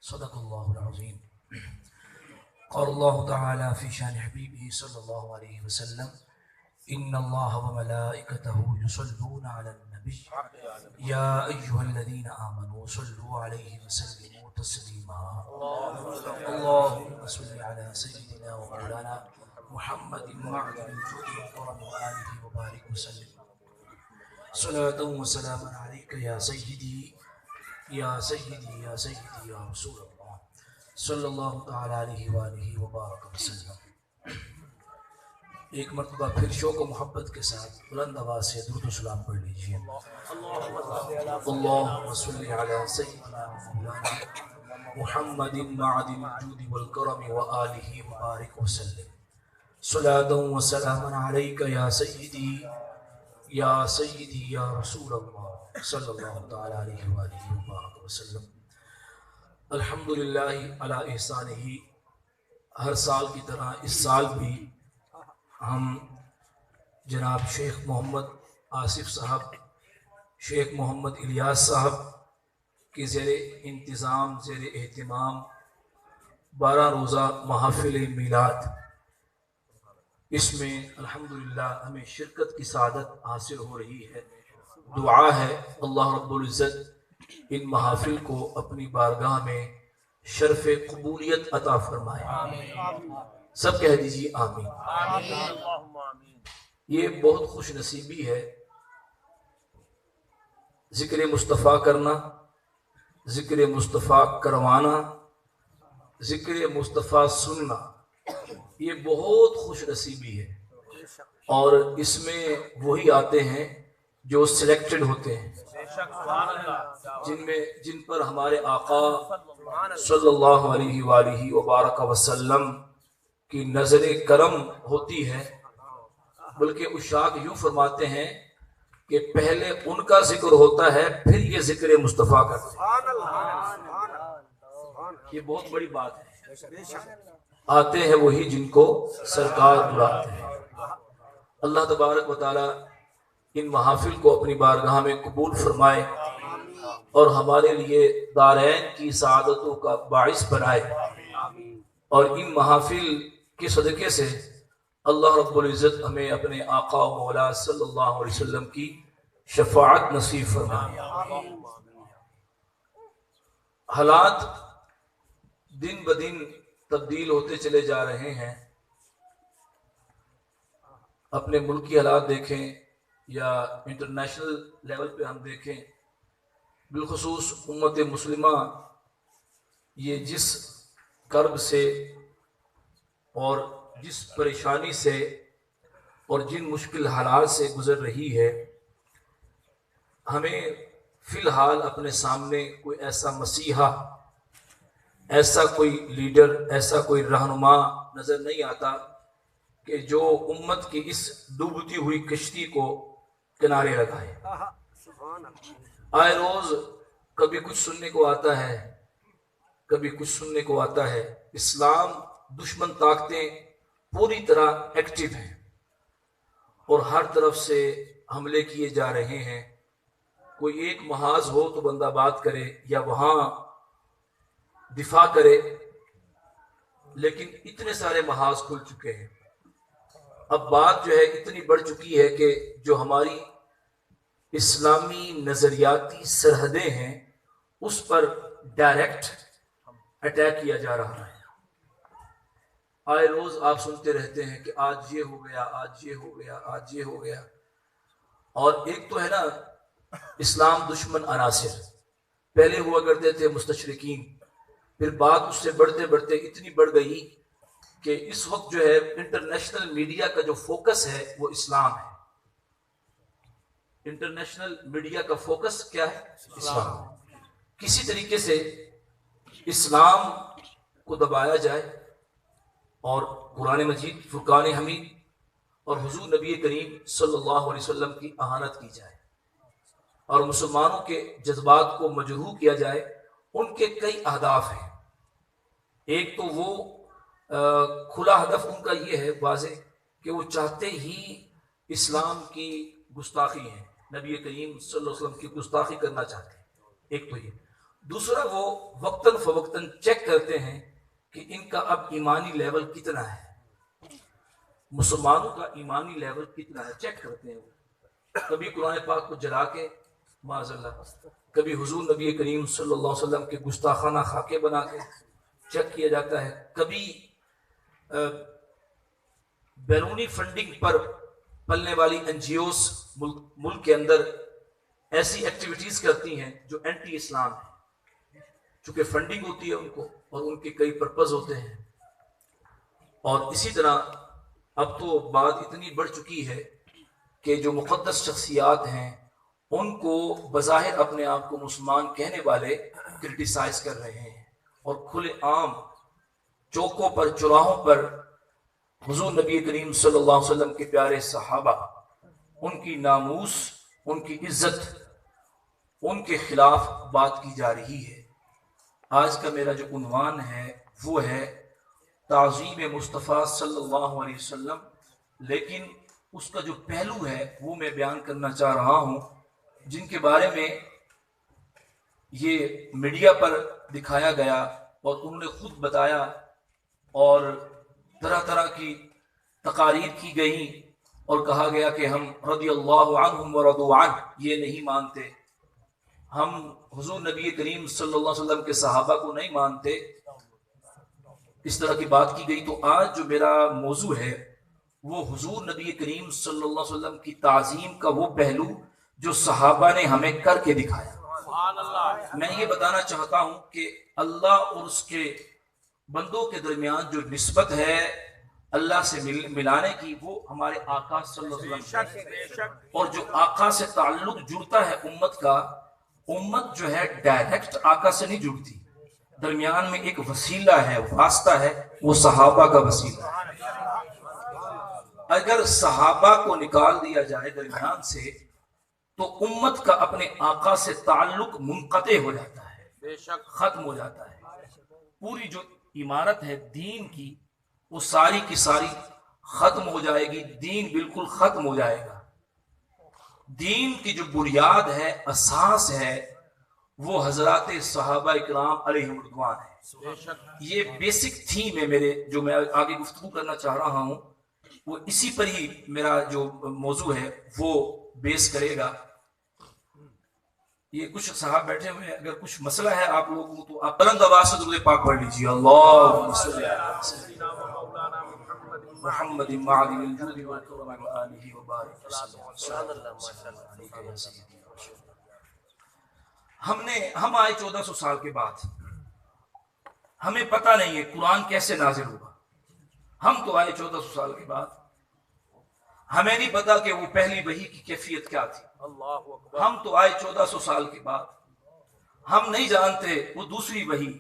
صدق الله العظيم. قال الله تعالى في شان حبيبه صلى الله عليه وسلم: إن الله وملائكته يصلون على النبي يا أيها الذين آمنوا صلوا عليه وسلموا تسليما. اللهم صل على سيدنا ومولانا محمد معدن الجود والكرم وآله وبارك وسلم صلاة وسلاما عليك يا سيدي یا سیدی یا سیدی یا رسول اللہ صلی اللہ تعالیٰ علیہ وآلہ وبارک وسلم۔ ایک مرتبہ پھر شوق و محبت کے ساتھ بلند آواز سے درود و سلام پڑھ لیجیے۔ اللہم صلی علی سیدنا مولانا محمد معدن الجود والکرم وآلہ وبارک وسلم صلاة وسلاما علیک یا سیدی یا سیدی یا رسول اللہ صلی اللہ تعالیٰ علیہ وآلہ وبارک وسلم۔ الحمدللہ علی احسانہ، ہر سال کی طرح اس سال بھی ہم جناب شیخ محمد آصف صاحب، شیخ محمد الیاس صاحب کے زیر انتظام، زیر اہتمام 12 روزہ محافل میلاد، اس میں الحمدللہ ہمیں شرکت کی سعادت حاصل ہو رہی ہے۔ دعا ہے اللہ رب العزت ان محافل کو اپنی بارگاہ میں شرف قبولیت عطا فرمائے، سب کہہ دیجیے آمین۔ یہ بہت خوش نصیبی ہے ذکر مصطفیٰ کرنا، ذکر مصطفیٰ کروانا، ذکر مصطفیٰ سننا، یہ بہت خوش نصیبی ہے، اور اس میں وہی آتے ہیں جو سلیکٹڈ ہوتے ہیں، جن پر ہمارے آقا صلی اللہ علیہ وآلہ وبارک وسلم کی نظر کرم ہوتی ہے۔ بلکہ عشاق یوں فرماتے ہیں کہ پہلے ان کا ذکر ہوتا ہے، پھر یہ ذکر مصطفیٰ کرتے ہیں۔ یہ بہت بڑی بات ہے، آتے ہیں وہی جن کو سرکار بلاتے ہیں۔ اللہ تبارک و تعالی ان محافل کو اپنی بارگاہ میں قبول فرمائے اور ہمارے لیے دارین کی سعادتوں کا باعث بنائے، اور ان محافل کے صدقے سے اللہ رب العزت ہمیں اپنے آقا و مولا صلی اللہ علیہ وسلم کی شفاعت نصیب فرمائے۔ حالات دن بدن تبدیل ہوتے چلے جا رہے ہیں، اپنے ملک کی حالات دیکھیں یا انٹرنیشنل لیول پہ ہم دیکھیں، بالخصوص امت مسلمہ یہ جس کرب سے اور جس پریشانی سے اور جن مشکل حالات سے گزر رہی ہے، ہمیں فی الحال اپنے سامنے کوئی ایسا مسیحا، ایسا کوئی لیڈر، ایسا کوئی رہنما نظر نہیں آتا کہ جو امت کی اس ڈوبتی ہوئی کشتی کو کنارے لگائے۔ آئے روز کبھی کچھ سننے کو آتا ہے، کبھی کچھ سننے کو آتا ہے۔ اسلام دشمن طاقتیں پوری طرح ایکٹیو ہیں اور ہر طرف سے حملے کیے جا رہے ہیں۔ کوئی ایک محاذ ہو تو بندہ بات کرے یا وہاں دفاع کرے، لیکن اتنے سارے محاذ کھل چکے ہیں۔ اب بات جو ہے اتنی بڑھ چکی ہے کہ جو ہماری اسلامی نظریاتی سرحدیں ہیں اس پر ڈائریکٹ اٹیک کیا جا رہا ہے۔ آئے روز آپ سنتے رہتے ہیں کہ آج یہ ہو گیا، آج یہ ہو گیا، آج یہ ہو گیا۔ اور ایک تو ہے نا اسلام دشمن عناصر، پہلے ہوا کرتے تھے مستشرقین، پھر بات اس سے بڑھتے بڑھتے اتنی بڑھ گئی کہ اس وقت جو ہے انٹرنیشنل میڈیا کا جو فوکس ہے وہ اسلام ہے۔ انٹرنیشنل میڈیا کا فوکس کیا ہے؟ اسلام۔ کسی طریقے سے اسلام کو دبایا جائے اور قرآن مجید، فرقان حمید اور حضور نبی کریم صلی اللہ علیہ وسلم کی اہانت کی جائے اور مسلمانوں کے جذبات کو مجروح کیا جائے۔ ان کے کئی اہداف ہیں۔ ایک تو وہ کھلا ہدف ان کا یہ ہے واضح کہ وہ چاہتے ہی اسلام کی گستاخی ہے، نبی کریم صلی اللہ علیہ وسلم کی گستاخی کرنا چاہتے ہیں۔ ایک تو یہ، دوسرا وہ وقتاً فوقتاً چیک کرتے ہیں کہ ان کا اب ایمانی لیول کتنا ہے، مسلمانوں کا ایمانی لیول کتنا ہے، چیک کرتے ہیں۔ کبھی قرآن پاک کو جلا کے معاذ اللہ، کبھی حضور نبی کریم صلی اللہ علیہ وسلم کے گستاخانہ خاکے بنا کے چیک کیا جاتا ہے، کبھی بیرونی فنڈنگ پر پلنے والی این جی اوز ملک کے اندر ایسی ایکٹیویٹیز کرتی ہیں جو اینٹی اسلام ہے، چونکہ فنڈنگ ہوتی ہے ان کو اور ان کے کئی پرپز ہوتے ہیں۔ اور اسی طرح اب تو بات اتنی بڑھ چکی ہے کہ جو مقدس شخصیات ہیں ان کو بظاہر اپنے آپ کو مسلمان کہنے والے کرٹیسائز کر رہے ہیں، اور کھلے عام چوکوں پر چوراہوں پر حضور نبی کریم صلی اللہ علیہ وسلم کے پیارے صحابہ، ان کی ناموس، ان کی عزت، ان کے خلاف بات کی جا رہی ہے۔ آج کا میرا جو عنوان ہے وہ ہے تعظیم مصطفیٰ صلی اللہ علیہ وسلم، لیکن اس کا جو پہلو ہے وہ میں بیان کرنا چاہ رہا ہوں، جن کے بارے میں یہ میڈیا پر دکھایا گیا اور انہوں نے خود بتایا، اور طرح طرح کی تقاریر کی گئی اور کہا گیا کہ ہم رضی اللہ عنہم ورضوا عنہ یہ نہیں مانتے، ہم حضور نبی کریم صلی اللہ علیہ وسلم کے صحابہ کو نہیں مانتے، اس طرح کی بات کی گئی۔ تو آج جو میرا موضوع ہے وہ حضور نبی کریم صلی اللہ علیہ وسلم کی تعظیم کا وہ پہلو جو صحابہ نے ہمیں کر کے دکھایا۔ میں یہ بتانا چاہتا ہوں کہ اللہ اور اس کے بندوں کے درمیان جو نسبت ہے اللہ سے ملانے کی، وہ ہمارے آقا صلی اللہ علیہ وسلم، اور جو آقا سے تعلق جڑتا ہے امت کا، امت جو ہے ڈائریکٹ آقا سے نہیں جڑتی، درمیان میں ایک وسیلہ ہے، واسطہ ہے، وہ صحابہ کا وسیلہ ہے۔ اگر صحابہ کو نکال دیا جائے درمیان سے تو امت کا اپنے آقا سے تعلق منقطع ہو جاتا ہے، ختم ہو جاتا ہے۔ پوری جو عمارت ہے دین کی وہ ساری کی ساری ختم ہو جائے گی، دین بالکل ختم ہو جائے گا۔ دین کی جو بنیاد ہے، اساس ہے، وہ حضرات صحابہ اکرام علیہم رضوان ہے۔ یہ بیسک تھیم ہے میرے، جو میں آگے گفتگو کرنا چاہ رہا ہوں، وہ اسی پر ہی میرا جو موضوع ہے وہ بیس کرے گا۔ یہ کچھ صاحب بیٹھے ہوئے ہیں، اگر کچھ مسئلہ ہے آپ لوگوں کو تو آپ بلند آواز سے درود پاک پڑھ لیجیے، اللہم صلی علی سیدنا محمد وعلی الجود والکرم وآلہ وبارک وسلم۔ ہم آئے 1400 سال کے بعد، ہمیں پتہ نہیں ہے قرآن کیسے نازل ہوا، ہم تو آئے 1400 سال کے بعد، ہمیں نہیں پتا کہ وہ پہلی وحی کی کیفیت کیا تھی، ہم تو آئے 1400 سال کے بعد، ہم نہیں جانتے وہ دوسری وحی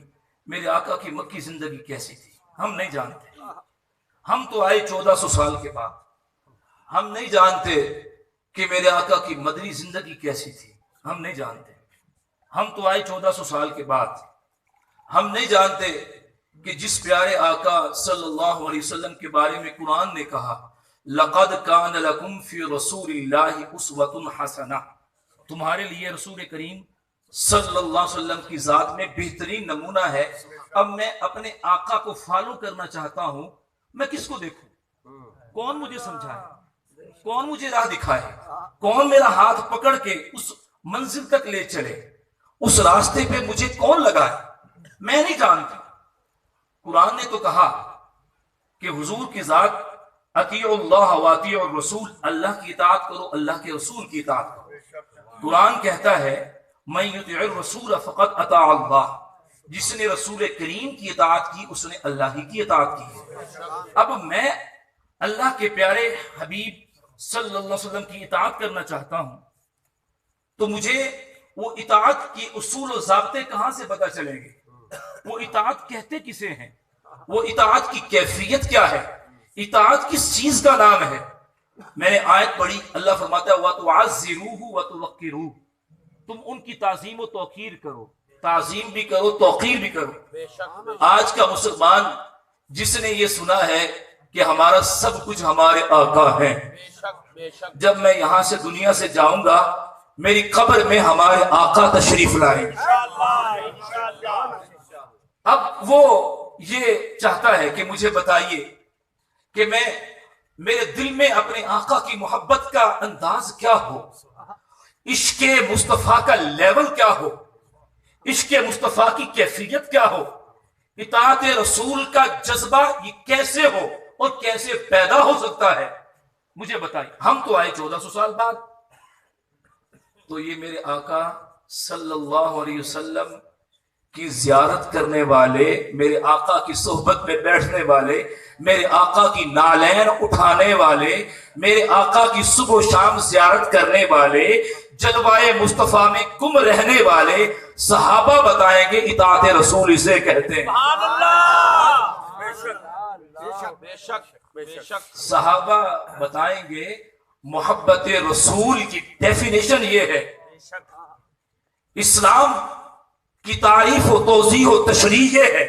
میرے آقا کی مکی زندگی کیسی تھی، ہم نہیں جانتے۔ ہم تو آئے 1400 سال کے بعد، ہم نہیں جانتے کہ میرے آقا کی مدنی زندگی کیسی تھی، ہم نہیں جانتے۔ ہم تو آئے 1400 سال کے بعد، ہم نہیں جانتے کہ جس پیارے آقا صلی اللہ علیہ وسلم کے بارے میں قرآن نے کہا لَقَدْ كَانَ لَكُمْ فِي رَسُولِ اللَّهِ أُسْوَةٌ حَسَنَةٌ، تمہارے لیے رسول کریم صلی اللہ علیہ وسلم کی ذات میں بہترین نمونہ ہے۔ اب میں اپنے آقا کو فالو کرنا چاہتا ہوں، میں کس کو دیکھوں؟ کون مجھے سمجھائے، کون مجھے راہ دکھائے، کون میرا ہاتھ پکڑ کے اس منزل تک لے چلے، اس راستے پہ مجھے کون لگائے؟ میں نہیں جانتا۔ قرآن نے تو کہا کہ حضور کی ذات اطیعوا اللہ واطیعوا الرسول، اللہ کی اطاعت کرو، اللہ کے رسول کی اطاعت کرو۔ قرآن کہتا ہے من یطع الرسول فقد اطاع اللہ، جس نے رسول کریم کی اطاعت کی اس نے اللہ ہی کی اطاعت کی ہے۔ اب میں اللہ کے پیارے حبیب صلی اللہ علیہ وسلم کی اطاعت کرنا چاہتا ہوں، تو مجھے وہ اطاعت کی اصول و ضابطے کہاں سے پتہ چلیں گے؟ وہ اطاعت کہتے کسے ہیں؟ وہ اطاعت کی کیفیت کیا ہے؟ اطاعت کس چیز کا نام ہے؟ میں نے آیت پڑھی، اللہ فرماتا ہے وَتُعَزِّرُوهُ وَتُوَقِّرُوهُ، تم ان کی تعظیم و توقیر کرو، تعظیم بھی کرو، توقیر بھی کرو۔ آج کا مسلمان جس نے یہ سنا ہے کہ ہمارا سب کچھ ہمارے آقا ہیں، جب میں یہاں سے دنیا سے جاؤں گا میری قبر میں ہمارے آقا تشریف لائیں گے، وہ یہ چاہتا ہے کہ مجھے بتائیے کہ میرے دل میں اپنے آقا کی محبت کا انداز کیا ہو، عشق مصطفیٰ کا لیول کیا ہو، عشق مصطفیٰ کی کیفیت کیا ہو، اطاعت رسول کا جذبہ یہ کیسے ہو اور کیسے پیدا ہو سکتا ہے، مجھے بتائیے۔ ہم تو آئے 1400 سال بعد، تو یہ میرے آقا صلی اللہ علیہ وسلم کی زیارت کرنے والے، میرے آقا کی صحبت میں بیٹھنے والے، میرے آقا کی نالین اٹھانے والے، میرے آقا کی صبح و شام زیارت کرنے والے، جلوائے مصطفیٰ میں گم رہنے والے صحابہ بتائیں گے اطاعت رسول اسے کہتے ہیں۔ سبحان اللہ، بے شک صحابہ بتائیں گے محبت رسول کی ڈیفینیشن یہ ہے۔ اسلام کی تعریف و توضیح و تشریح یہ ہے،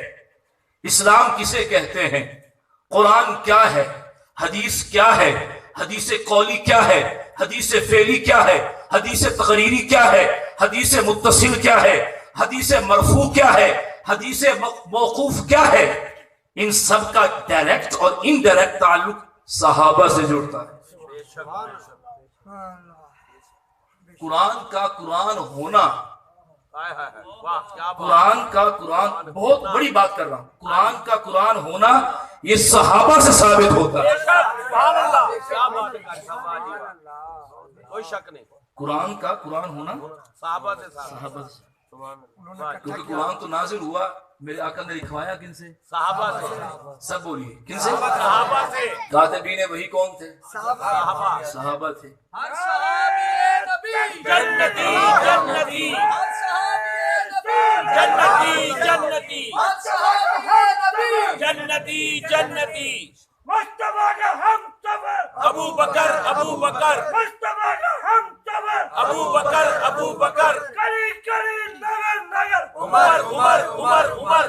اسلام کسے کہتے ہیں، قرآن کیا ہے، حدیث کیا ہے، حدیث قولی کیا ہے، حدیث فعلی کیا ہے، حدیث تقریری کیا ہے، حدیث متصل کیا ہے، حدیث مرفوع کیا ہے، حدیث موقوف کیا ہے، ان سب کا ڈائریکٹ اور انڈائریکٹ تعلق صحابہ سے جڑتا ہے۔ قرآن کا قرآن ہونا، قرآن کا قرآن، بہت بڑی بات کر رہا ہوں، قرآن کا قرآن ہونا یہ صحابہ سے ثابت ہوتا ہے۔ کوئی شک نہیں، قرآن کا قرآن ہونا صحابہ سے صحابہ سے، کیونکہ قرآن تو نازل ہوا، میرے آقا نے لکھوایا کن سے؟ صحابہ سے، سب بولیے کن سے؟ صحابہ سے، کاتبین وہی کون تھے؟ صحابہ، صحابہ تھے۔ جنتی جنتی جنتی جنتی جنتی جنتی ابو بکر ابو بکر ابو بکر ابو بکر عمر عمر عمر عمر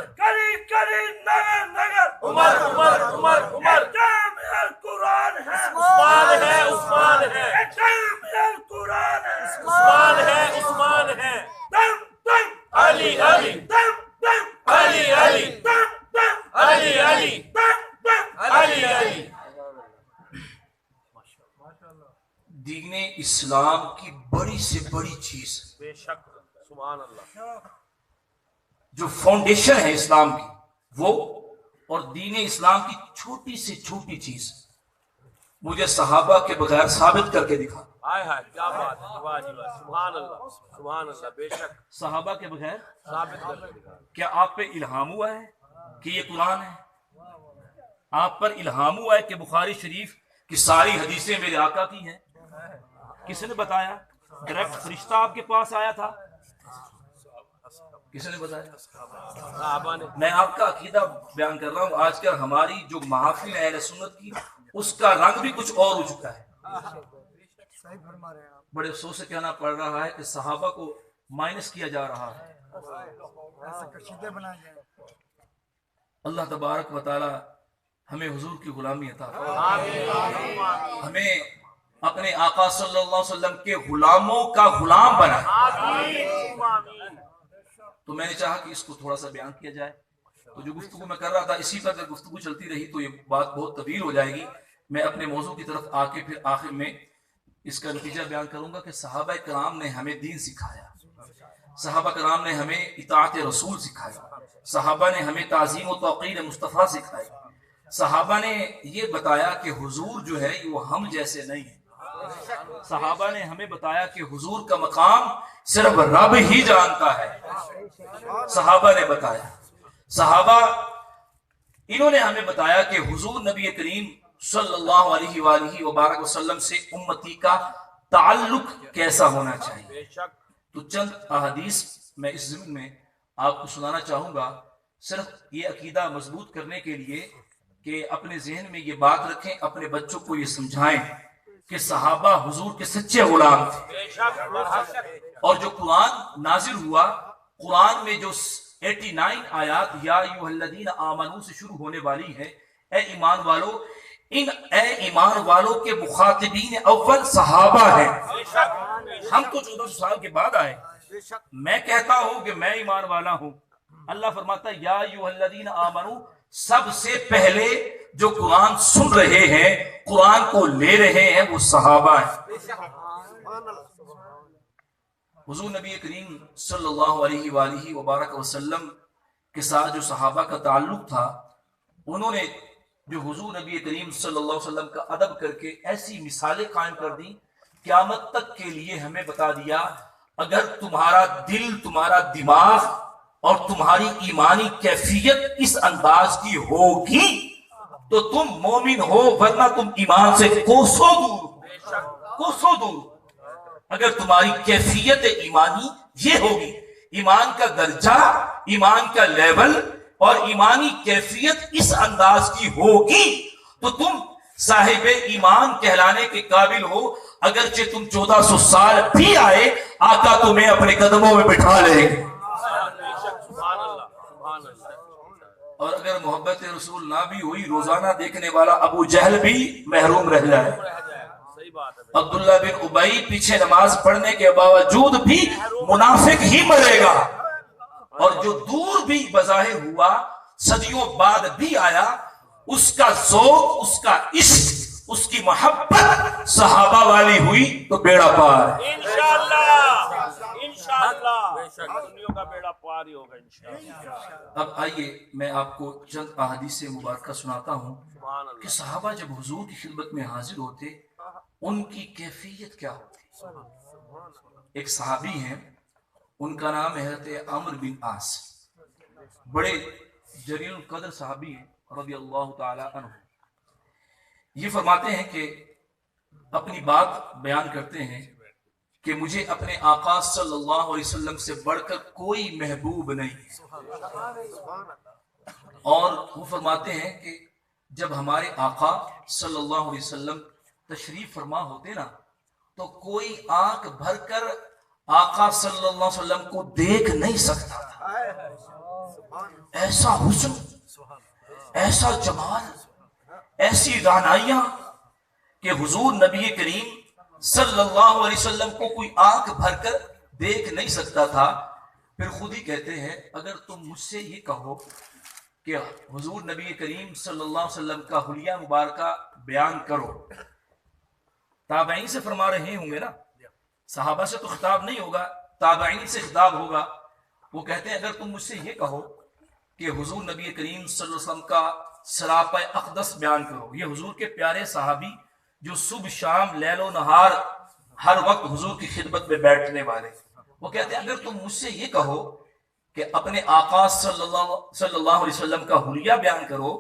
عمر عمر عمر عمر عثمان ہے عثمان ہے عثمان ہے عثمان ہے علی علی علی علی علی علی علی علی۔ دین اسلام کی بڑی سے بڑی چیز، بے شک، سبحان اللہ، جو فاؤنڈیشن ہے اسلام کی وہ، اور دین اسلام کی چھوٹی سے چھوٹی چیز مجھے صحابہ کے بغیر ثابت کر کے دکھا۔ ہائے ہائے کیا بات ہے، واہ جی واہ، سبحان اللہ سبحان اللہ، بے شک صحابہ کے بغیر ثابت کر کے دکھا۔ کیا آپ پہ الہام ہوا ہے کہ یہ قرآن ہے؟ آپ پر الہام ہوا ہے کہ بخاری شریف کی ساری حدیثیں میرے آقا کی ہیں؟ کس نے بتایا؟ ڈائریکٹ فرشتہ آپ کے پاس آیا تھا؟ کس نے بتایا؟ صحابہ نے۔ میں آپ کا عقیدہ بیان کر رہا ہوں، آج کل ہماری جو محافل ہے اہل سنت کی، اس کا رنگ بھی کچھ اور ہو چکا ہے۔ بڑے افسوس سے کہنا پڑ رہا ہے کہ صحابہ کو مائنس کیا جا رہا ہے۔ اللہ تبارک و تعالی ہمیں حضور کی غلامی عطا فرمائے، ہمیں اپنے آقا صلی اللہ علیہ وسلم کے غلاموں کا غلام بنائے۔ تو میں نے چاہا کہ اس کو تھوڑا سا بیان کیا جائے، تو جو گفتگو میں کر رہا تھا اسی پر اگر گفتگو چلتی رہی تو یہ بات بہت طویل ہو جائے گی۔ میں اپنے موضوع کی طرف آ کے پھر آخر میں اس کا نتیجہ بیان کروں گا کہ صحابہ کرام نے ہمیں دین سکھایا، صحابہ کرام نے ہمیں اطاعت رسول سکھایا، صحابہ نے ہمیں تعظیم و توقیر مصطفیٰ سکھائی، صحابہ نے یہ بتایا کہ حضور جو ہے وہ ہم جیسے نہیں ہے، صحابہ نے ہمیں بتایا کہ حضور کا مقام صرف رب ہی جانتا ہے، صحابہ نے بتایا، صحابہ انہوں نے ہمیں بتایا کہ حضور نبی کریم صلی اللہ علیہ وآلہ وبارک وسلم سے امتی کا تعلق کیسا ہونا چاہیے۔ تو چند احادیث میں اس ضمن میں آپ کو سنانا چاہوں گا، صرف یہ عقیدہ مضبوط کرنے کے لیے کہ اپنے ذہن میں یہ بات رکھیں، اپنے بچوں کو یہ سمجھائیں کہ صحابہ حضور کے سچے غلام تھے، اور جو قرآن نازل ہوا، قرآن میں جو 89 آیات یا ایھا الذین آمنو سے شروع ہونے والی ہے، اے ایمان والو، ان اے ایمان والوں کے مخاطبین اول صحابہ ہیں۔ ہم تو 1400 سال کے بعد آئے، میں کہتا ہوں کہ میں ایمان والا ہوں، اللہ فرماتا ہے یا ایھا الذین آمنو، سب سے پہلے جو قرآن سن رہے ہیں، قرآن کو لے رہے ہیں، وہ صحابہ ہیں۔ حضور نبی کریم صلی اللہ علیہ وآلہ وبارک وسلم کے ساتھ جو صحابہ کا تعلق تھا، انہوں نے جو حضور نبی کریم صلی اللہ علیہ وسلم کا ادب کر کے ایسی مثالیں قائم کر دیں، قیامت تک کے لیے ہمیں بتا دیا اگر تمہارا دل، تمہارا دماغ اور تمہاری ایمانی کیفیت اس انداز کی ہوگی تو تم مومن ہو، ورنہ تم ایمان سے کوسوں دور۔ اگر تمہاری کیفیت ایمانی یہ ہوگی، ایمان کا درجہ، ایمان کا لیول اور ایمانی کیفیت اس انداز کی ہوگی تو تم صاحب ایمان کہلانے کے قابل ہو۔ اگرچہ تم 1400 سال بھی آئے، آقا تمہیں اپنے قدموں میں بٹھا لیں گے۔ اور اگر محبت رسول نہ بھی ہوئی، روزانہ دیکھنے والا ابو جہل بھی محروم رہ جائے، عبداللہ بن ابی پیچھے نماز پڑھنے کے باوجود بھی منافق ہی مرے گا، اور جو دور بھی بظاہر ہوا، صدیوں بعد بھی آیا، اس کا ذوق، اس کا عشق، اس کی محبت صحابہ والی ہوئی تو بیڑا پار ہے۔ کا بیڑا پار ہی ہوگا انشاءاللہ۔ اب آئیے میں آپ کو چند احادیث مبارکہ سناتا ہوں کہ صحابہ جب حضور کی خدمت میں حاضر ہوتے ان کی کیفیت کیا ہوتی۔ ایک صحابی ہیں، ان کا نام ہے حضرت عمرو بن عاص، بڑے جلیل القدر صحابی ہیں رضی اللہ تعالی عنہ۔ یہ فرماتے ہیں کہ اپنی بات بیان کرتے ہیں کہ مجھے اپنے آقا صلی اللہ علیہ وسلم سے بڑھ کر کوئی محبوب نہیں، اور وہ فرماتے ہیں کہ جب ہمارے آقا صلی اللہ علیہ وسلم تشریف فرما ہوتے نا تو کوئی آنکھ بھر کر آقا صلی اللہ علیہ وسلم کو دیکھ نہیں سکتا تھا۔ ایسا حسن، ایسا جمال، ایسی رعنائیاں کہ حضور نبی کریم صلی اللہ علیہ وسلم کو کوئی آنکھ بھر کر دیکھ نہیں سکتا تھا۔ پھر خود ہی کہتے ہیں اگر تم مجھ سے یہ کہو کہ حضور نبی کریم صلی اللہ علیہ وسلم کا حلیہ مبارکہ بیان کرو، تابعین سے فرما رہے ہوں گے نا، صحابہ سے تو خطاب نہیں ہوگا، تابعین سے خطاب ہوگا۔ وہ کہتے ہیں اگر تم مجھ سے یہ کہو کہ حضور نبی کریم صلی اللہ علیہ وسلم کا سراپہ اقدس بیان کرو، یہ حضور کے پیارے صحابی جو صبح شام لیل و نہار ہر وقت حضور کی خدمت میں بیٹھنے والے، وہ کہتے ہیں اگر تم مجھ سے یہ کہو کہ اپنے آقا صلی اللہ علیہ وسلم کا حلیہ بیان کرو،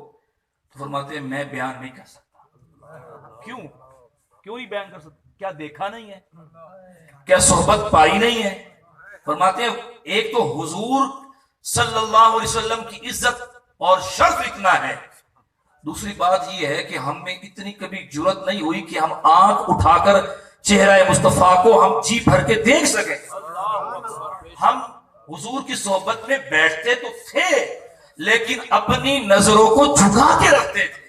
تو فرماتے ہیں میں بیان نہیں کر سکتا۔ کیوں نہیں بیان کر سکتا؟ کیا دیکھا نہیں ہے؟ کیا صحبت پائی نہیں ہے؟ فرماتے ہیں ایک تو حضور صلی اللہ علیہ وسلم کی عزت اور شرف اتنا ہے، دوسری بات یہ ہے کہ ہم میں اتنی کبھی جرت نہیں ہوئی کہ ہم آنکھ اٹھا کر چہرہ مصطفیٰ کو ہم جی بھر کے دیکھ سکیں۔ ہم حضور کی صحبت میں بیٹھتے تو تھے لیکن اپنی نظروں کو جھکا کے رکھتے تھے،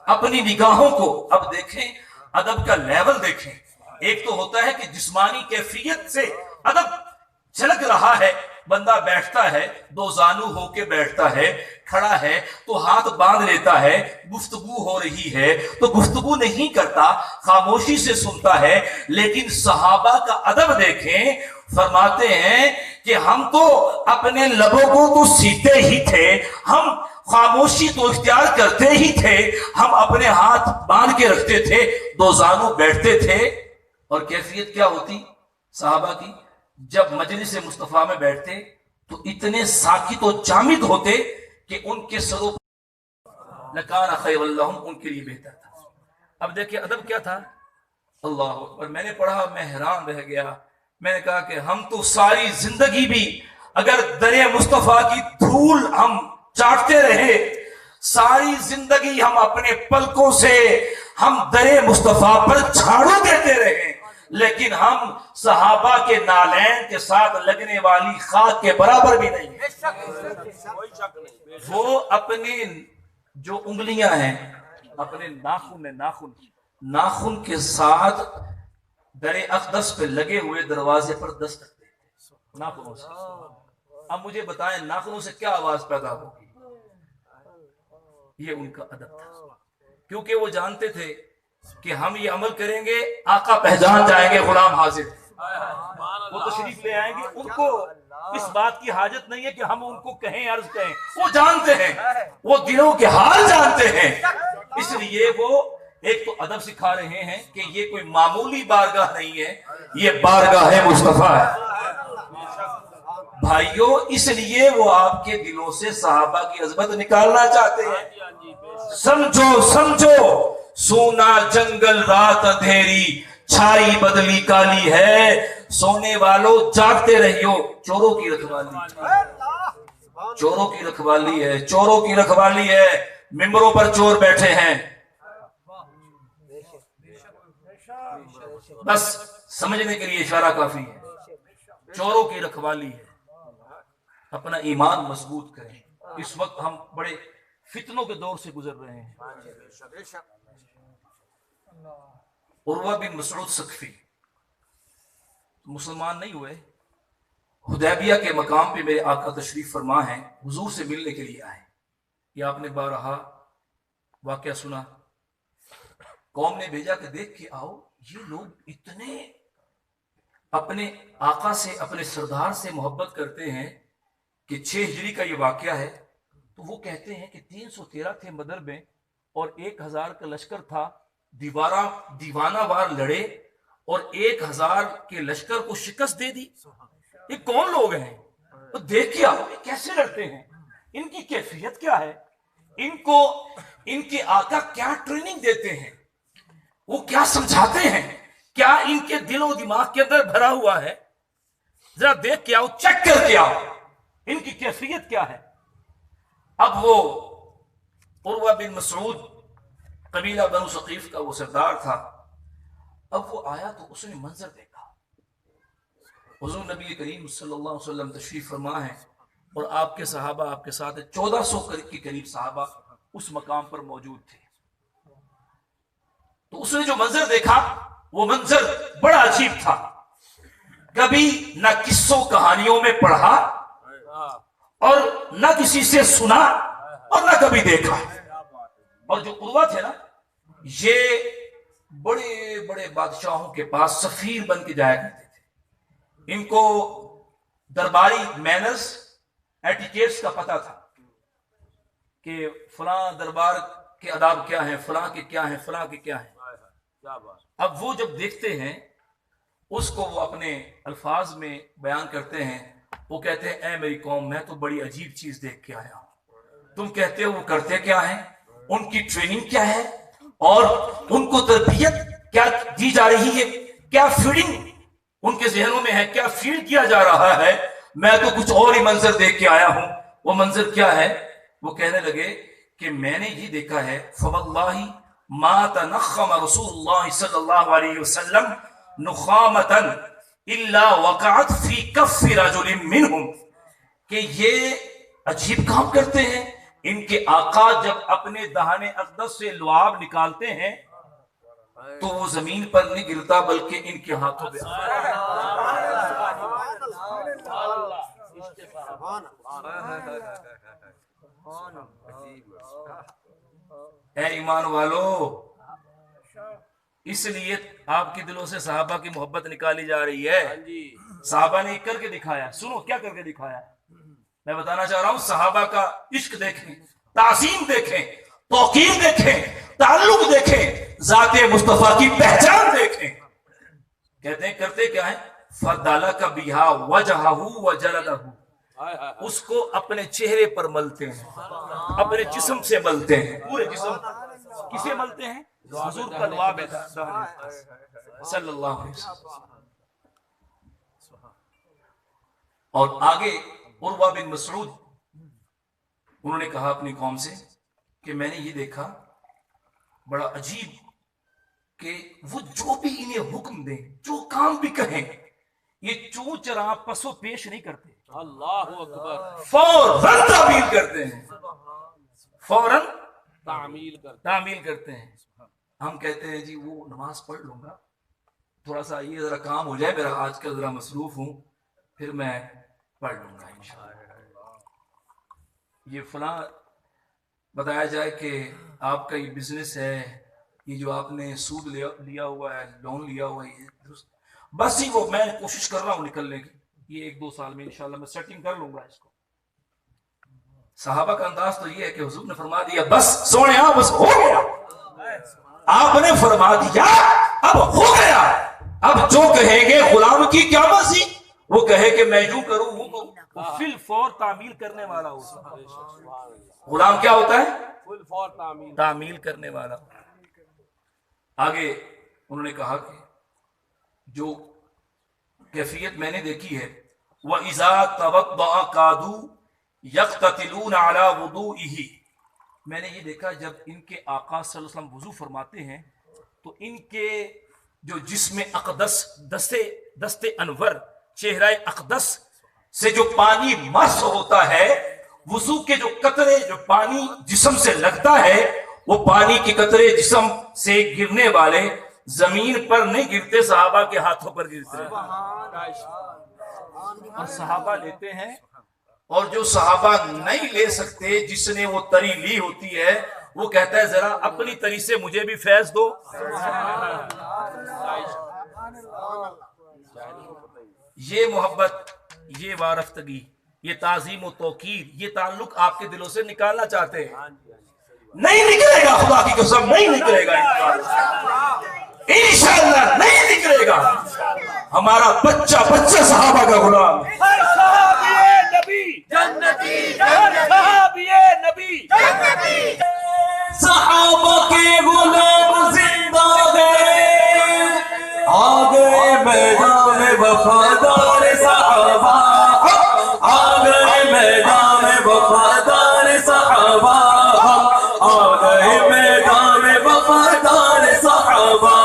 اپنی نگاہوں کو۔ اب دیکھیں ادب کا لیول دیکھیں، ایک تو ہوتا ہے کہ جسمانی کیفیت سے ادب جھلک رہا ہے، بندہ بیٹھتا ہے دو زانو ہو کے بیٹھتا ہے، کھڑا ہے تو ہاتھ باندھ لیتا ہے، گفتگو ہو رہی ہے تو گفتگو نہیں کرتا، خاموشی سے سنتا ہے۔ لیکن صحابہ کا ادب دیکھیں، فرماتے ہیں کہ ہم تو اپنے لبوں کو تو سیتے ہی تھے، ہم خاموشی تو اختیار کرتے ہی تھے، ہم اپنے ہاتھ باندھ کے رکھتے تھے، دو زانو بیٹھتے تھے۔ اور کیفیت کیا ہوتی صحابہ کی؟ جب مجلس مصطفیٰ میں بیٹھتے تو اتنے ساکت و جامد ہوتے کہ ان کے سروں لکان خیر لہم، ان کے لیے بہتر تھا۔ اب دیکھیں ادب کیا تھا، اللہ اکبر۔ میں نے پڑھا، میں حیران رہ گیا، میں نے کہا کہ ہم تو ساری زندگی بھی اگر در مصطفیٰ کی دھول ہم چاٹتے رہے، ساری زندگی ہم اپنے پلکوں سے ہم در مصطفیٰ پر جھاڑو دیتے رہے، لیکن ہم صحابہ کے نالین کے ساتھ لگنے والی خاک کے برابر بھی نہیں۔ وہ اپنے جو انگلیاں ہیں، اپنے ناخن کے ساتھ در اقدس پہ لگے ہوئے دروازے پر دستک دیتے ناخنوں سے۔ اب مجھے بتائیں ناخنوں سے کیا آواز پیدا ہوگی؟ یہ ان کا ادب تھا، کیونکہ وہ جانتے تھے کہ ہم یہ عمل کریں گے آقا پہچان جائیں گے غلام حاضر، وہ تشریف لے آئیں گے، ان کو اس بات کی حاجت نہیں ہے کہ ہم ان کو کہیں عرض کہیں، وہ جانتے ہیں، وہ دلوں کے حال جانتے ہیں، اس لیے وہ ایک تو ادب سکھا رہے ہیں کہ یہ کوئی معمولی بارگاہ نہیں ہے، یہ بارگاہ مصطفیٰ ہے بھائیوں، اس لیے وہ آپ کے دلوں سے صحابہ کی عظمت نکالنا چاہتے ہیں۔ سمجھو سمجھو سونا جنگل رات اندھیری، چھائی بدلی کالی ہے، سونے والوں جاگتے رہیو، چوروں کی رکھوالی، چوروں کی رکھوالی ہے، چوروں کی رکھوالی ہے، ممبروں پر چور بیٹھے ہیں، بس سمجھنے کے لیے اشارہ کافی ہے، چوروں کی رکھوالی ہے، اپنا ایمان مضبوط کریں، اس وقت ہم بڑے فتنوں کے دور سے گزر رہے ہیں۔ عروہ بن مسعود ثقفی مسلمان نہیں ہوئے، حدیبیہ کے مقام پہ میرے آقا تشریف فرما ہیں، حضور سے ملنے کے لیے آئے، یہ آپ نے بارہا واقعہ سنا، قوم نے بھیجا کہ دیکھ کے آؤ، یہ لوگ اتنے اپنے آقا سے اپنے سردار سے محبت کرتے ہیں کہ 6 ہجری کا یہ واقعہ ہے، تو وہ کہتے ہیں کہ 313 تھے بدر میں اور 1000 کا لشکر تھا، دیوانہ وار لڑے اور 1000 کے لشکر کو شکست دے دی، یہ کون لوگ ہیں؟ تو دیکھ کے آؤ یہ کیسے لڑتے ہیں، ان کی کیفیت کیا ہے، ان کو ان کے آقا کیا ٹریننگ دیتے ہیں، وہ کیا سمجھاتے ہیں، کیا ان کے دل و دماغ کے اندر بھرا ہوا ہے، ذرا دیکھ کے آؤ، چیک کر کے آؤ ان کی کیفیت کیا ہے۔ اب وہ عروہ بن مسعود قبیلہ بنو ثقیف کا وہ سردار تھا، اب وہ آیا تو اس نے منظر دیکھا، حضور نبی کریم صلی اللہ علیہ وسلم تشریف فرما ہے اور آپ کے صحابہ آپ کے ساتھ 1400 کے قریب صحابہ اس مقام پر موجود تھے، تو اس نے جو منظر دیکھا وہ منظر بڑا عجیب تھا، کبھی نہ قصوں کہانیوں میں پڑھا اور نہ کسی سے سنا اور نہ کبھی دیکھا، اور جو عروہ تھے نا یہ بڑے بڑے بادشاہوں کے پاس سفیر بن کے جایا کرتے تھے، ان کو درباری مینرز ایٹیکیٹس کا پتہ تھا کہ فلاں دربار کے آداب کیا ہیں، فلاں کے کیا ہیں، فلاں کے کیا ہیں، اب وہ جب دیکھتے ہیں اس کو وہ اپنے الفاظ میں بیان کرتے ہیں، وہ کہتے ہیں اے میری قوم میں تو بڑی عجیب چیز دیکھ کے آیا ہوں، تم کہتے ہو وہ کرتے کیا ہیں، ان کی ٹریننگ کیا ہے اور ان کو تربیت کیا دی جا رہی ہے، کیا فیڈنگ ان کے ذہنوں میں ہے، کیا فیڈ کیا جا رہا ہے، میں تو کچھ اور ہی منظر دیکھ کے آیا ہوں۔ وہ منظر کیا ہے؟ وہ کہنے لگے کہ میں نے یہ دیکھا ہے فواللہ ما تنخم رسول اللہ صلی اللہ علیہ وسلم نخامتا الا وقعت فی کف رجل منہم، کہ یہ عجیب کام کرتے ہیں، ان کے آقا جب اپنے دہانے اقدس سے لعاب نکالتے ہیں تو وہ زمین پر نہیں گرتا بلکہ ان کے ہاتھوں پہ اے ایمان والو، اس لیے آپ کے دلوں سے صحابہ کی محبت نکالی جا رہی ہے، صحابہ نے کر کے دکھایا، سنو کیا کر کے دکھایا، میں بتانا چاہ رہا ہوں صحابہ کا عشق دیکھیں، تعظیم دیکھیں، توقیر دیکھیں، تعلق دیکھیں، ذات مصطفیٰ کی پہچان دیکھیں، کہتے ہیں کرتے کیا ہے فَدَلَكَ بِهَا وَجَهَهُ وَجَلَدَهُ، اس کو اپنے چہرے پر ملتے ہیں، اپنے جسم سے ملتے ہیں، پورے جسم کسے ملتے ہیں؟ حضور کا لعاب صلی اللہ علیہ وسلم۔ اور آگے عروہ بن مسعود انہوں نے کہا اپنی قوم سے کہ میں نے یہ دیکھا بڑا عجیب کہ وہ جو بھی انہیں حکم دیں، جو کام بھی کہیں، یہ چوں چراں پسو پیش نہیں کرتے، اللہ اکبر، فوراً تعمیل کرتے ہیں، فوراً تعمیل کرتے ہیں۔ ہم کہتے ہیں جی وہ نماز پڑھ لوں گا، تھوڑا سا یہ ذرا کام ہو جائے میرا، آج کل ذرا مصروف ہوں، پھر میں پڑھ لوں گا انشاءاللہ۔ یہ فلاں بتایا جائے کہ آپ کا یہ بزنس ہے، یہ جو آپ نے سود لیا ہوا ہے، لون لیا ہوا ہے، یہ درست، بس ہی وہ میں کوشش کر رہا ہوں نکلنے کی، یہ 1-2 سال میں انشاءاللہ میں سیٹنگ کر لوں گا اس کو۔ صحابہ کا انداز تو یہ ہے کہ حضور نے فرما دیا بس سونے بس ہو گیا، آپ نے فرما دیا اب ہو گیا، اب جو کہیں گے غلام کی کیا مرضی، وہ کہے کہ میں یوں کروں وہ کروں، وہ فی الفور تعمیل کرنے والا ہوتا ہے۔ غلام کیا ہوتا ہے؟ فل فور تعمیل، تعمیل کرنے والا۔ آگے انہوں نے کہا کہ جو کیفیت میں نے دیکھی ہے وَإِذَا تَوَضَّأَ قَادُوا يَقْتَتِلُونَ عَلَى وُضُوئِهِ، میں نے یہ دیکھا جب ان کے آقا صلی اللہ علیہ وسلم وضو فرماتے ہیں تو ان کے جو جسم اقدس دست انور چہرہ اقدس سے جو پانی مس ہوتا ہے، وضو کے جو قطرے جو پانی جسم سے لگتا ہے، وہ پانی کے قطرے جسم سے گرنے والے زمین پر نہیں گرتے، صحابہ کے ہاتھوں پر گرتے ہیں، اور صحابہ لیتے ہیں، اور جو صحابہ نہیں لے سکتے، جس نے وہ تری لی ہوتی ہے، وہ کہتا ہے ذرا اپنی تری سے مجھے بھی فیض دو۔ یہ محبت، یہ وارفتگی، یہ تعظیم و توقیر، یہ تعلق آپ کے دلوں سے نکالنا چاہتے ہیں، نہیں نکلے گا، خدا کی قسم نہیں نکلے گا، انشاءاللہ نہیں نکلے گا۔ ہمارا بچہ صحابہ کا غلام، صحابہ کے غلام زندہ گئے، آ گئے میدان میں وفادار صحابہ، آ گئے میدان میں وفادار صحابہ، آ گئے میدان میں وفادار صحابہ،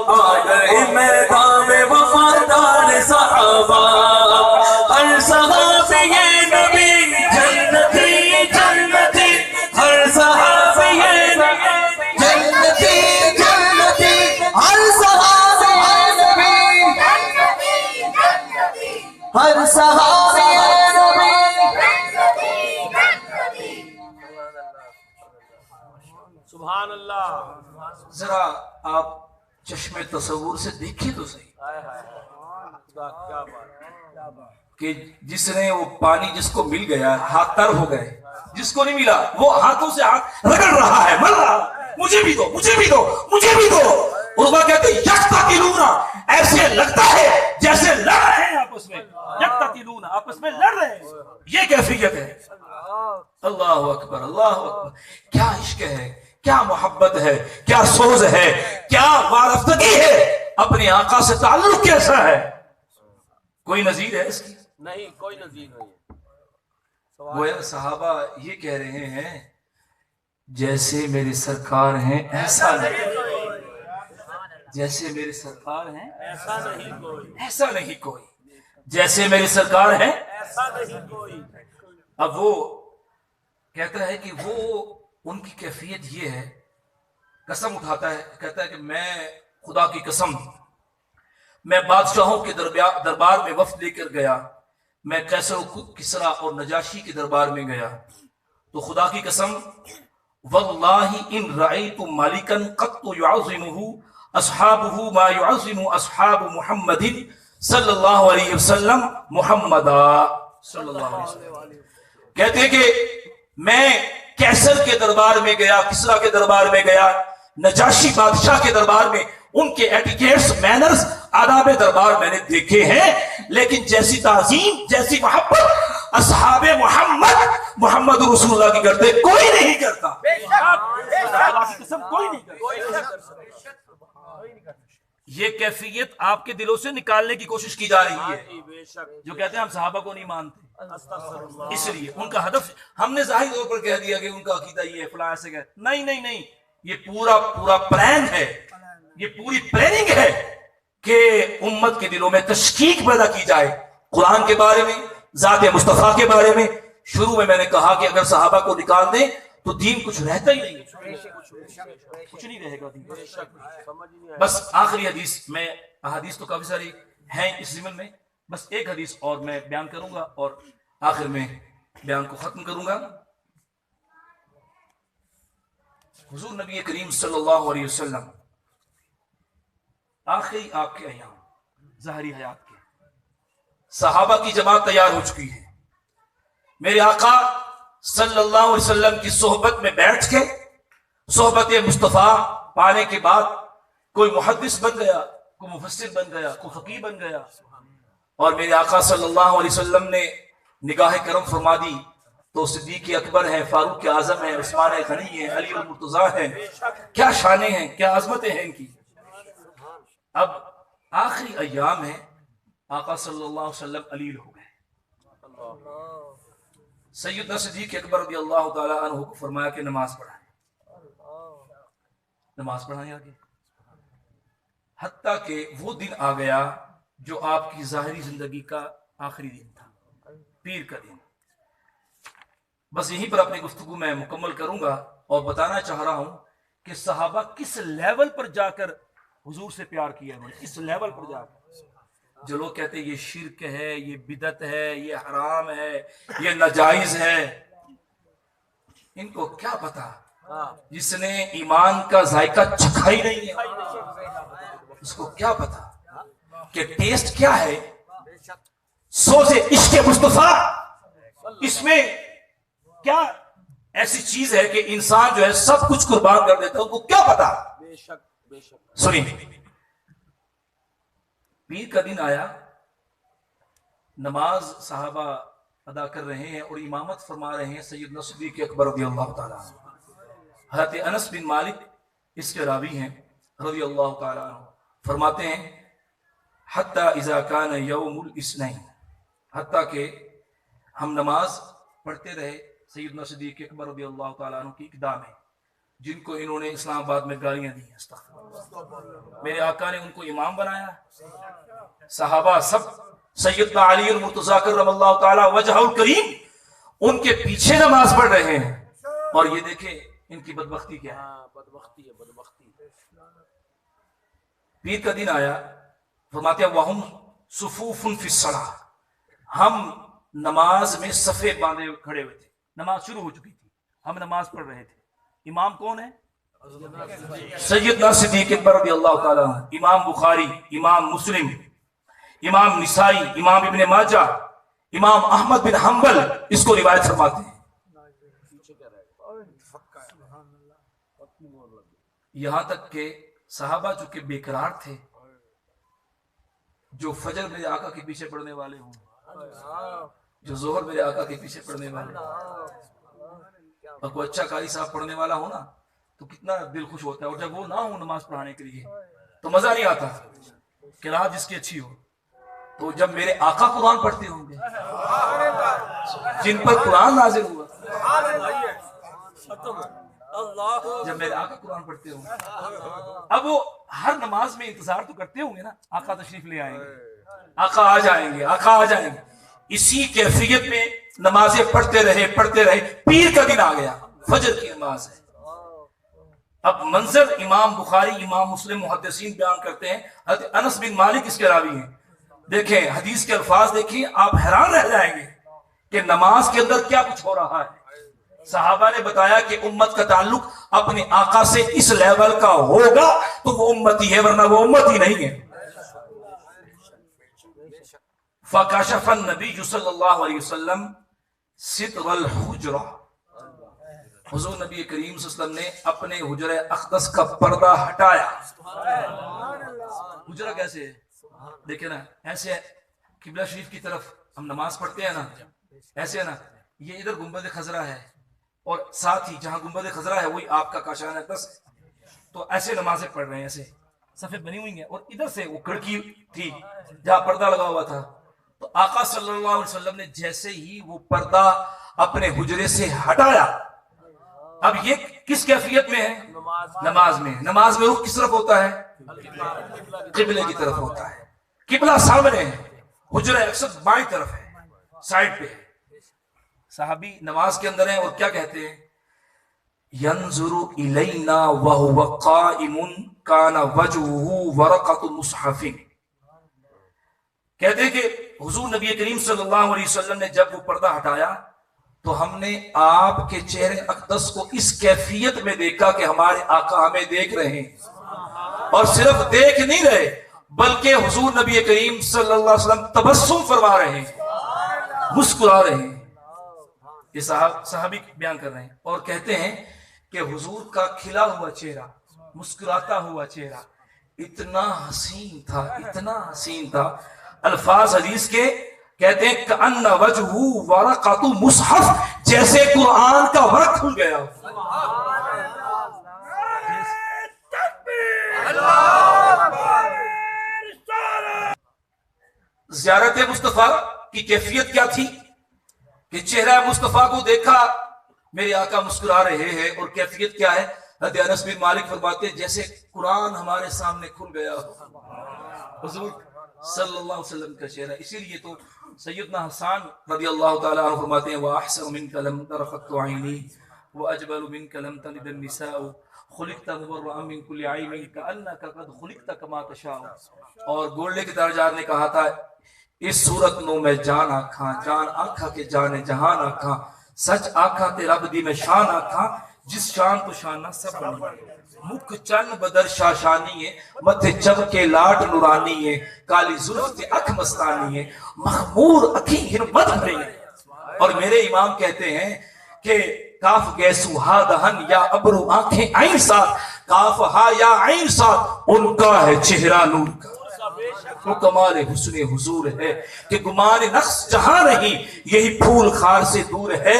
آ گئے میدان میں وفادار صحابہ، ہر صحابی نبی جنتی جنتی، ہر صحابی جنتی جنتی، ہر صحابی نبی ہر صحابی نبی۔ سبحان اللہ، ذرا آپ چشم تصور سے دیکھیں تو صحیح کیا بات، کہ جس نے وہ پانی جس کو مل گیا ہاتھ تر ہو گئے، جس کو نہیں ملا وہ ہاتھوں سے ہاتھ رگڑ رہا ہے، مل رہا ہے، مجھے بھی دو مجھے بھی دو مجھے بھی دو۔ عروہ کہتے ہیں یقتتلون، ایسے لگتا ہے جیسے لڑ رہے ہیں آپس میں، یقتتلون آپس میں لڑ رہے ہیں، یہ کیفیت ہے۔ اللہ اکبر اللہ اکبر، کیا عشق ہے، کیا محبت ہے، کیا سوز ہے، کیا وارفتگی ہے، اپنے آقا سے تعلق کیسا ہے، کوئی نظیر ہے اس کی؟ نہیں کوئی نظیر نہیں ہے۔ گویا صحابہ یہ کہہ رہے ہیں جیسے میرے سرکار ہیں ایسا نہیں، جیسے میرے سرکار ہیں ایسا نہیں کوئی، ایسا نہیں کوئی، جیسے میرے سرکار ہیں ایسا نہیں کوئی۔ اب وہ کہتا ہے کہ وہ ان کی کیفیت یہ ہے، قسم اٹھاتا ہے، کہتا ہے کہ میں خدا کی قسم میں بادشاہوں کے دربار میں وفد لے کر گیا، میں قیصر و کسریٰ اور نجاشی کے دربار میں گیا تو خدا کی قسم واللہ ان رأیت مالکا قط يعظمه اصحابه ما يعظم اصحاب محمد صلی اللہ علیہ وسلم محمدا صلی اللہ علیہ وسلم۔ کہتے ہیں کہ میں قیصر کے دربار میں گیا، کسریٰ کے دربار میں گیا، نجاشی بادشاہ کے دربار میں، ان کے ایٹیکیٹس مینرز آداب دربار میں نے دیکھے ہیں، لیکن جیسی تعظیم جیسی محبت اصحاب محمد رسول اللہ کی کرتے کوئی نہیں کرتا، کوئی نہیں کرتا۔ یہ کیفیت آپ کے دلوں سے نکالنے کی کوشش کی جا رہی ہے، بے شک، جو کہتے ہیں ہم صحابہ کو نہیں مانتے، استغفر اللہ۔ اس لیے ان کا ہدف ہم نے ظاہر طور پر کہہ دیا کہ ان کا عقیدہ یہ ہے فلاں ایسے کہ نہیں نہیں نہیں، یہ پورا پلان ہے، یہ پوری پلاننگ ہے کہ امت کے دلوں میں تشکیک پیدا کی جائے قرآن کے بارے میں، ذات مصطفیٰ کے بارے میں۔ شروع میں نے کہا کہ اگر صحابہ کو نکال دیں تو دین کچھ رہتا ہی نہیں، کچھ نہیں رہے گا دین۔ بس آخری حدیث، میں احادیث تو کافی ساری ہیں اس ضمن میں، بس ایک حدیث اور میں بیان کروں گا اور آخر میں بیان کو ختم کروں گا. حضور نبی کریم صلی اللہ علیہ وسلم آخری آپ کے ایام ظاہری حیات کے صحابہ کی جماعت تیار ہو چکی ہے. میرے آقا صلی اللہ علیہ وسلم کی صحبت میں بیٹھ کے صحبت مصطفیٰ پانے کے بعد کوئی محدث بن گیا, کوئی مفسر بن گیا, کوئی فقیہ بن گیا, اور میرے آقا صلی اللہ علیہ وسلم نے نگاہ کرم فرما دی تو صدیق اکبر ہے, فاروق اعظم ہے, عثمان غنی ہے, علی المرتضیٰ ہے. کیا شانیں ہیں, کیا عظمتیں ہیں ان کی. اب آخری ایام ہے, آقا صلی اللہ علیہ وسلم علیل ہو گئے. سیدنا صدیق اکبر رضی اللہ تعالی عنہ کو فرمایا کہ نماز پڑھائیں, نماز پڑھائیں آگے. حتیٰ کہ وہ دن آ گیا جو آپ کی ظاہری زندگی کا آخری دن تھا, پیر کا دن. بس یہیں پر اپنی گفتگو میں مکمل کروں گا اور بتانا چاہ رہا ہوں کہ صحابہ کس لیول پر جا کر حضور سے پیار کیا ہے, کس لیول پر جا کر. جو لوگ کہتے ہیں یہ شرک ہے, یہ بدعت ہے, یہ حرام ہے, یہ ناجائز ہے, ان کو کیا پتا. جس نے ایمان کا ذائقہ چکھا ہی نہیں ہے اس کو کیا پتا کہ ٹیسٹ کیا ہے. سوز عشق مصطفیٰ, اس میں کیا ایسی چیز ہے کہ انسان جو ہے سب کچھ قربان کر دیتا ہے, ان کو کیا پتا. سنیے, پیر کا دن آیا, نماز صحابہ ادا کر رہے ہیں اور امامت فرما رہے ہیں سیدنا صدیق اکبر رضی اللہ تعالیٰ عنہ. حضرت انس بن مالک اس کے راوی ہیں رضی اللہ تعالیٰ عنہ, فرماتے ہیں حتی اذا کان یوم الاثنین, حتیٰ کہ ہم نماز پڑھتے رہے سیدنا صدیق اکبر رضی اللہ تعالیٰ عنہ کی اقدام ہے, جن کو انہوں نے اسلام آباد میں گالیاں دی ہیں. میرے آقا نے ان کو امام بنایا. صحابہ سب سیدنا علی المرتضیٰ کرم اللہ تعالی وجہہ الکریم ان کے پیچھے نماز پڑھ رہے ہیں, اور یہ دیکھیں ان کی بدبختی کیا ہے. بدبختی ہے, بدبختی. پیر کا دن آیا, فرماتے ہیں وہم صفوف فی الصلاۃ, ہم نماز میں صفے باندھے کھڑے ہوئے تھے, نماز شروع ہو چکی تھی, ہم نماز پڑھ رہے تھے. امام کون ہے؟ سیدنا صدیق اکبر رضی اللہ تعالیٰ عنہ. امام بخاری, امام مسلم, امام نسائی, امام ابن ماجہ, امام احمد بن حنبل اس کو روایت فرماتے ہیں. یہاں تک کہ صحابہ جو کہ بے قرار تھے, جو فجر میرے آقا کے پیچھے پڑھنے والے ہوں, جو ظہر میرے آقا کے پیچھے پڑھنے والے ہوں, اور کوئی اچھا قاری صاحب پڑھنے والا ہو نا تو کتنا دل خوش ہوتا ہے, اور جب وہ نہ ہو نماز پڑھانے کے لیے تو مزہ نہیں آتا. قرات جس کی اچھی ہو, تو جب میرے آقا قرآن پڑھتے ہوں گے, جن پر قرآن نازل ہوا, جب میرے آقا قرآن پڑھتے ہوں گے, اب وہ ہر نماز میں انتظار تو کرتے ہوں گے نا, آقا تشریف لے آئیں گے, آقا آ جائیں گے, آقا آ جائیں گے. اسی کیفیت میں نمازیں پڑھتے رہے, پیر کا دن آ گیا, فجر کی نماز ہے. اب منظر امام بخاری, امام مسلم محدثین بیان کرتے ہیں, حضرت انس بن مالک اس کے راوی ہیں. دیکھیں حدیث کے الفاظ دیکھیں, آپ حیران رہ جائیں گے کہ نماز کے اندر کیا کچھ ہو رہا ہے. صحابہ نے بتایا کہ امت کا تعلق اپنے آقا سے اس لیول کا ہوگا تو وہ امتی ہے, ورنہ وہ امتی نہیں ہے. فَكَشَفَ النَّبِيُّ صلی اللہ علیہ وسلم سِتْرَ الْحُجْرَةِ, حضور نبی کریم صلی اللہ علیہ وسلم نے اپنے حجرہ اقدس کا پردہ ہٹایا. حجرہ کیسے ہے دیکھیں نا, ایسے قبلہ شریف کی طرف ہم نماز پڑھتے ہیں نا, ایسے ہے نا, یہ ادھر گنبد خضرا ہے اور ساتھ ہی جہاں گنبد خضرا ہے وہی آپ کا کاشان اقدس ہے. تو ایسے نمازیں پڑھ رہے ہیں, ایسے صفیں بنی ہوئی ہیں, اور ادھر سے وہ کھڑکی تھی جہاں پردہ لگا ہوا تھا. تو آقا صلی اللہ علیہ وسلم نے جیسے ہی وہ پردہ اپنے حجرے سے ہٹایا, اب یہ کس کیفیت میں ہے؟ نماز میں. نماز میں رخ کس طرف ہوتا ہے؟ قبلے کی طرف ہوتا ہے. قبلہ سامنے ہے, حجرہ اکثر بائیں طرف ہے, سائڈ پہ ہے. صحابی نماز کے اندر ہیں اور کیا کہتے ہیں؟ ينظر الینا وهو قائم كان وجهه ورقة مصحف. کہتے ہیں کہ حضور نبی کریم صلی اللہ علیہ وسلم نے جب وہ پردہ ہٹایا تو ہم نے آپ کے چہرے اقدس کو اس کیفیت میں دیکھا کہ ہمارے آقا ہمیں دیکھ رہے ہیں، اور صرف دیکھ نہیں رہے بلکہ حضور نبی کریم صلی اللہ علیہ وسلم تبسم فرما رہے ہیں، مسکرا رہے ہیں. یہ صحابی بیان کر رہے ہیں اور کہتے ہیں کہ حضور کا کھلا ہوا چہرہ، مسکراتا ہوا چہرہ اتنا حسین تھا، اتنا حسین تھا. الفاظ حدیث کے کہتے ہیں کأن وجہہ ورقۃ مصحف، جیسے قرآن کا ورق کھل گیا. زیارت مصطفیٰ کی کیفیت کیا تھی کہ چہرہ مصطفیٰ کو دیکھا، میرے آقا مسکرا رہے ہیں، اور کیفیت کیا ہے؟ حضرت انس بن مالک فرماتے ہیں جیسے قرآن ہمارے سامنے کھل گیا حضور صلی اللہ علیہ وسلم کا چہرہ. اسی لیے تو سیدنا حسان رضی اللہ تعالیٰ عنہ فرماتے ہیں وَأَحْسَنُ مِنْكَ لَمْ تَرَ قَطُّ عَيْنِي وَأَجْمَلُ مِنْكَ لَمْ تَلِدِ النِّسَاءُ خُلِقْتَ مُبَرَّأً مِنْ كُلِّ عَيْبٍ كَأَنَّكَ قَدْ خُلِقْتَ كَمَا تَشَاءُ. اور گولڈے کے درجات نے کہا تھا اس صورت نو میں جان آکھاں، جان آکھا کے جانے جہان آکھاں، سچ آکھا تے رب دی میں شان آکھاں، جس شان تو شانہ سب بنی. مکھ چن بدر شاشانی ہے، متھے چم کے لاٹ نورانی ہے، کالی زلف تے اکھ مستانی ہے، مخمور اکھی ہرمت بھری ہے. اور میرے امام کہتے ہیں کہ کاف گیسو ہا دہن یا ابرو آنکھیں عین ساتھ، کاف ہا یا عین ساتھ، ان کا ہے چہرہ نور کا. وہ کمال حسن حضور ہے کہ گمان نقص جہاں نہیں، یہی پھول خار سے دور ہے،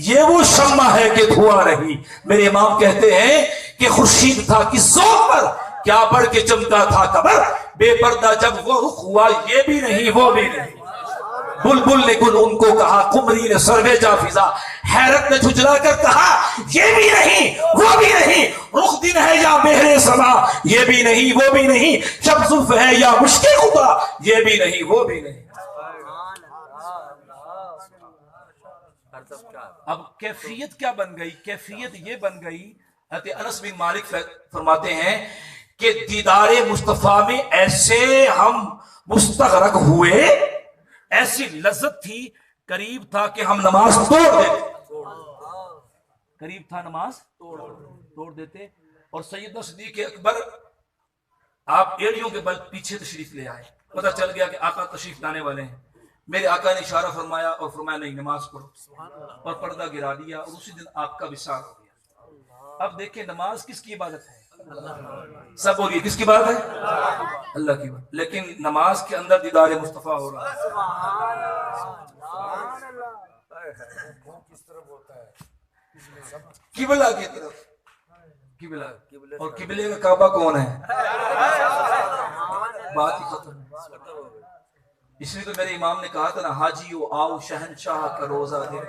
یہ وہ شمع ہے کہ دھواں نہیں. میرے امام کہتے ہیں کہ خورشید تھا کس ذوق پر، کیا بڑھ کے چمکا تھا قمر، بے پردہ جب وہ رخ ہوا یہ بھی نہیں وہ بھی نہیں. بلبل نے گل ان کو کہا، قمری نے سروے جا فضا، حیرت نے جھجلا کر کہا یہ بھی نہیں وہ بھی نہیں. رخ دن ہے یا مہر سما، یہ بھی نہیں وہ بھی نہیں. شب زلف ہے یا مشکل خدا، یہ بھی نہیں وہ بھی نہیں. اب کیفیت کیا بن گئی؟ کیفیت یہ بن گئی، حضرت انس بن مالک فرماتے ہیں کہ دیدار مصطفیٰ میں ایسے ہم مستغرق ہوئے، ایسی لذت تھی، قریب تھا کہ ہم نماز توڑ دیتے، قریب تھا نماز توڑ دیتے. اور سیدنا صدیق اکبر آپ ایڑیوں کے بل پیچھے تشریف لے آئے، پتہ چل گیا کہ آقا تشریف لانے والے ہیں. میرے آقا نے اشارہ فرمایا اور فرمایا نہیں نماز پڑھو، اور پردہ گرا دیا، اور اسی دن آپ کا وصال ہو گیا. اب دیکھیں نماز کس کی عبادت ہے؟ سب بولیے کس کی بات ہے؟ اللہ کی بات. لیکن نماز کے اندر دیدار مصطفیٰ ہو رہا ہے. قبلہ کی طرف، قبلہ، اور قبلے کا کعبہ کون ہے؟ بات ہی ختم. اس لیے تو میرے امام نے کہا تھا نا، حاجیو آؤ شہنشاہ کا روزہ دے.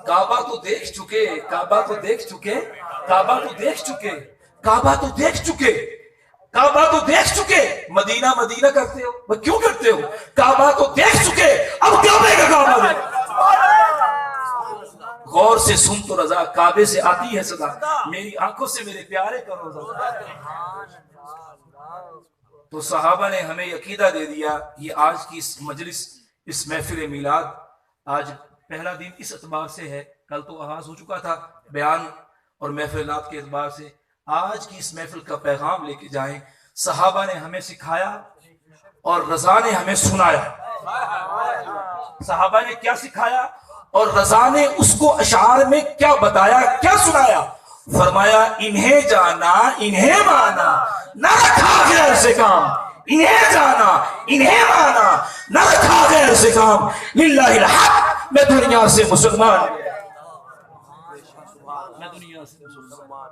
کعبہ تو دیکھ چکے، کعبہ تو دیکھ چکے، کعبہ تو دیکھ چکے، کعبہ تو دیکھ چکے، کعبہ تو دیکھ چکے. مدینہ مدینہ کرتے ہو، وہ کیوں کرتے ہو؟ کعبہ تو دیکھ چکے، اب کعبے کا کعبہ دیکھ. غور سے سن تو رضا، کعبے سے آتی ہے صدا، میری آنکھوں سے میرے پیارے کا روزہ. تو صحابہ نے ہمیں عقیدہ دے دیا. یہ آج کی اس مجلس، اس محفل میلاد، آج پہلا دن اس اعتبار سے ہے، کل تو آغاز ہو چکا تھا بیان اور محفلات کے اعتبار سے. آج کی اس محفل کا پیغام لے کے جائیں. صحابہ نے ہمیں سکھایا اور رضا نے ہمیں سنایا. صحابہ نے کیا سکھایا اور رضا نے اس کو اشعار میں کیا بتایا، کیا سنایا؟ فرمایا انہیں جانا انہیں مانا، نہ رکھا غیر سے کام. انہیں جانا انہیں مانا، نہ رکھا غیر سے کام. للہ الحق، میں دنیا سے مسلمان، میں دنیا سے مسلمان.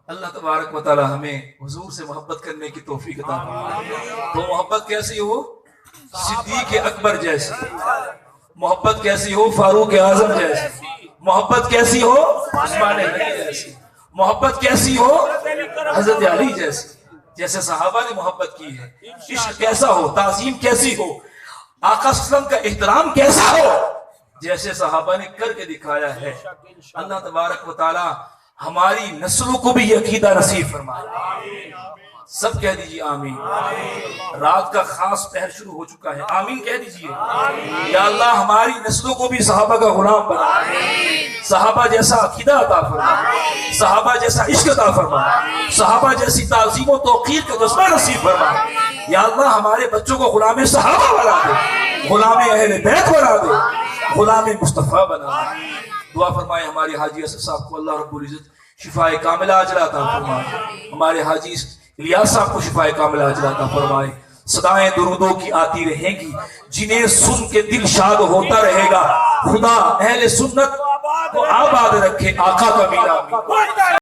اللہ تبارک و تعالی ہمیں حضور سے محبت کرنے کی توفیق عطا فرمائے. تو محبت کیسی ہو؟ صدیق اکبر جیسی. محبت کیسی ہو؟ فاروق اعظم جیسی. محبت کیسی ہو؟ عثمان غنی جیسی. محبت کیسی ہو؟ حضرت علی جیسی. جیسے صحابہ نے محبت کی ہے. عشق کیسا ہو؟ تعظیم کیسی ہو؟ آقا صلی اللہ علیہ وسلم کا احترام کیسا ہو؟ جیسے صحابہ نے کر کے دکھایا ہے. اللہ تبارک و تعالی ہماری نسلوں کو بھی یہ عقیدہ نصیب فرمائے. سب کہہ دیجیے آمین۔ رات کا خاص پہر شروع ہو چکا ہے، آمین کہہ دیجیے۔ یا اللہ ہماری نسلوں کو بھی صحابہ کا غلام بنا، صحابہ جیسا عقیدہ عطا فرما، صحابہ جیسا عشق عطا فرما، صحابہ جیسی تعظیم و توقیر کا جذبہ نصیب فرما۔ یا اللہ ہمارے بچوں کو غلام صحابہ بنا دے، غلام اہل بیت بنا دے، غلام مصطفیٰ بنا دے۔ دعا فرمائے ہمارے حاجی اسد صاحب کو اللہ رب العزت شفاء کاملہ عاجلہ عطا فرمائے، ہمارے حاجی الیاس صاحب کو شفاء کاملہ عاجلہ عطا فرمائے۔ صدائیں درودوں کی آتی رہیں گی، جنہیں سن کے دل شاد ہوتا رہے گا۔ خدا اہل سنت کو آباد رکھے، آقا کا میرا